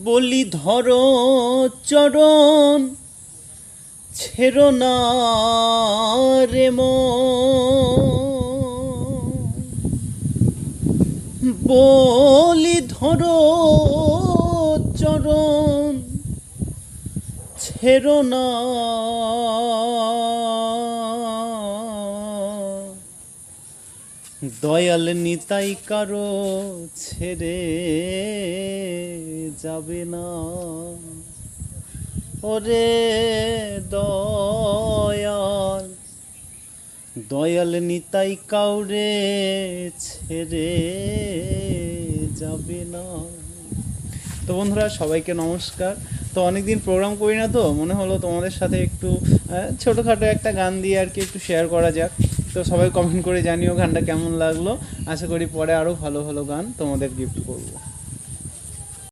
বলি ধরো চরণ ছেড়ো না রে বলি ধরো চরণ ছেড়ো না দয়াল নিতাই কারো ছেড়ে যাবে না ওরে দয়াল দয়াল নিতাই কাউরে ছেড়ে যাবে না। তো বন্ধুরা সবাইকে নমস্কার। তো অনেকদিন প্রোগ্রাম করি না, তো মনে হলো তোমাদের সাথে একটু ছোটোখাটো একটা গান দিয়ে আর কি একটু শেয়ার করা যাক। তো সবাই কমেন্ট করে জানিও গানটা কেমন লাগলো। আশা করি পরে আরও ভালো ভালো গান তোমাদের গিফট করবো।